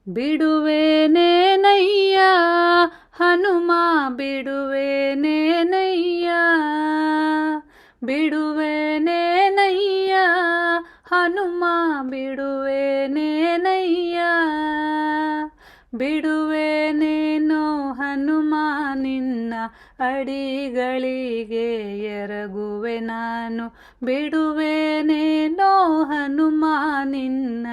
ಬಿಡುವೆನೇನಯ್ಯ ಹನುಮ ಬಿಡುವೆನೇನಯ್ಯ ಬಿಡುವೆನೇನಯ್ಯ ಹನುಮ ಬಿಡುವೆನೇನಯ್ಯ ಬಿಡುವೆನೇನೋ ಹನುಮ ನಿನ್ನ ಅಡಿಗಳಿಗೆ ಎರಗುವೆ ನಾನು ಬಿಡುವೆನೇನೋ ಹನುಮ ನಿನ್ನ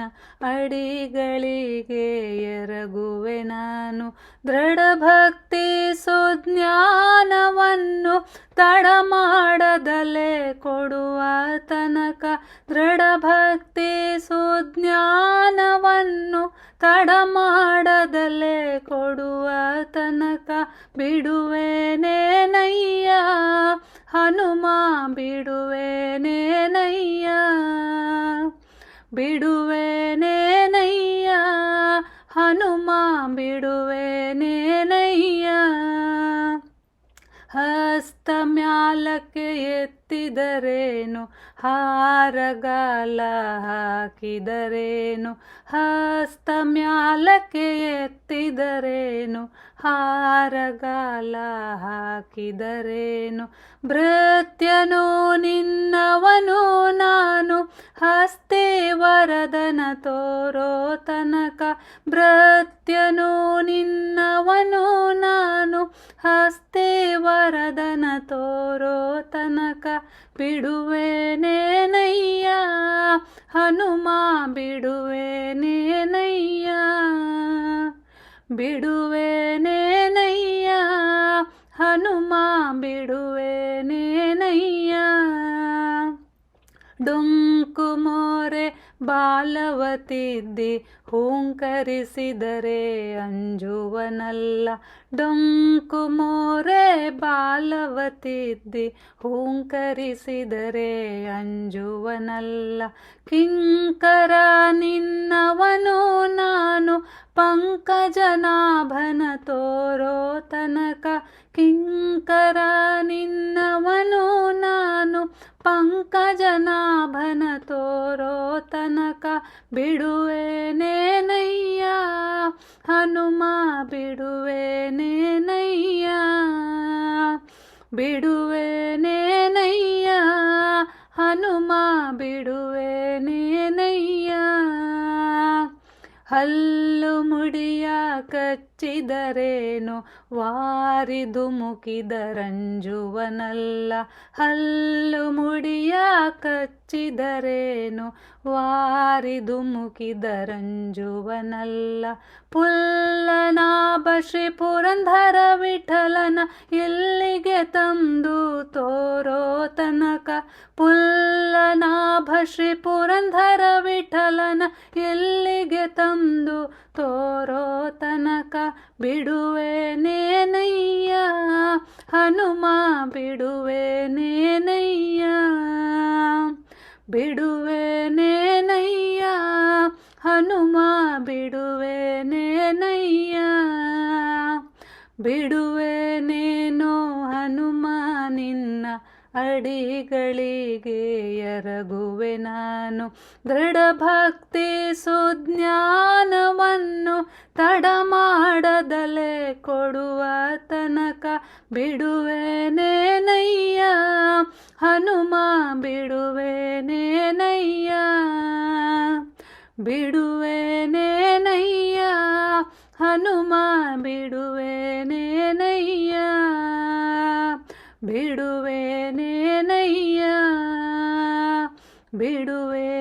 ಅಡಿಗಳಿಗೆ ಎರಗುವೆ ನಾನು ದೃಢ ಭಕ್ತಿ ಸುಜ್ಞಾನವನ್ನು ತಡ ಮಾಡದಲೇ ಕೊಡುವ ತನಕ ದೃಢ ಭಕ್ತಿ ಸುಜ್ಞಾನವನ್ನು ತಡ ಮಾಡದಲೇ ಕೊಡುವ ತನಕ ಬಿಡುವೆನೇನಯ್ಯ ಹನುಮ ಬಿಡುವೆನೇನಯ್ಯ ಬಿಡುವೆನೇನಯ್ಯ ಹನುಮ ಬಿಡುವೆನೇನಯ್ಯ ಹಸ್ತ ಮ್ಯಾಲಕ್ಕೆ ಎತ್ತಿದರೇನು ಹಾರಗಾಲ ಹಾಕಿದರೇನು ಹಸ್ತ ಮ್ಯಾಲಕ್ಕೆ ಎತ್ತಿದರೇನು ಹಾರಗಾಲ ಹಾಕಿದರೇನು ಭೃತ್ಯನು ನಿನ್ನವನು ನಾನು ಹಸ್ತೆ ವರದನ ತೋರೋ ತನಕ ಭೃತ್ಯನು ನಿನ್ನವನು ನಾನು ಹಸ್ತೆ ವರದನ ತೋರೋ ತನಕ ಬಿಡುವೆನೇನಯ್ಯ ಹನುಮ ಬಿಡುವೆನೇನಯ್ಯ ಬಿಡುವೆನೇನಯ್ಯ ಹನುಮ ಬಿಡುವೆನೇನಯ್ಯ ಡೊಂಕು ಮೋರೆ ಬಾಲವತಿದ್ದಿ ಹೂಂಕರಿಸಿದರೆ ಅಂಜುವನಲ್ಲ ಡೊಂಕು ಮೋರೆ ಬಾಲವತಿದ್ದಿ ಹೂಂಕರಿಸಿದರೆ ಅಂಜುವನಲ್ಲ ಕಿಂಕರ ನಿನ್ನವನು ನಾನು ಪಂಕಜನಾಭನ ತೋರೋ ತನಕ ಕಿಂಕರ ನಿನ್ನವನು ನಾನು ಪಂಕಜನಾಭನ ತೋರೋ ತನಕ ಬಿಡುವೆನೇನಯ್ಯ ಹನುಮ ಬಿಡುವೆನೇನಯ್ಯ ಬಿಡುವೆನೇನಯ್ಯ ಹನುಮ ಬಿಡುವೆನೇನಯ್ಯ ಹಲ್ಲು ಮುಡಿಯ ಕಚ್ಚಿದರೇನು ವಾರಿದು ಮುಕಿದರಂಜುವನಲ್ಲ ಹಲ್ಲು ಮುಡಿಯ ಕಚ್ಚಿದರೇನು ವಾರಿದು ಮುಕಿದರಂಜುವನಲ್ಲ ಪುಲ್ಲನಾಭ ಶ್ರೀ ಪುರಂದರ ವಿಠಲನ ಎಲ್ಲಿಗೆ ತಂದು ತೋರೋ ತನಕ ಪುಲ್ಲನಾಭ ಶ್ರೀ ಪುರಂದರ ವಿಠಲನ ಎಲ್ಲಿಗೆ ತಂದು ತೋರೋ ತನಕ ಬಿಡುವೆನೇನಯ್ಯ ಹನುಮ ಬಿಡುವೆನೇನಯ್ಯ ಬಿಡುವೆನೇನಯ್ಯ ಹನುಮ ಬಿಡುವೆನೇನಯ್ಯ ಬಿಡುವೆನೇನೋ ಹನುಮ ನಿನ್ನ ಅಡಿಗಳಿಗೆ ಎರಗುವೆ ನಾನು ದೃಢ ಭಕ್ತಿ ಸುಜ್ಞಾನವನ್ನು ತಡ ಮಾಡದಲೇ ಕೊಡುವ ತನಕ ಬಿಡುವೆನೇನಯ್ಯ ಹನುಮ ಬಿಡುವೆನೇನಯ್ಯ ಬಿಡುವೆನೇನಯ್ಯ ಹನುಮ ಬಿಡುವೆನೇನಯ್ಯ ಬಿಡುವೆನೇನಯ್ಯ ಬಿಡುವೆ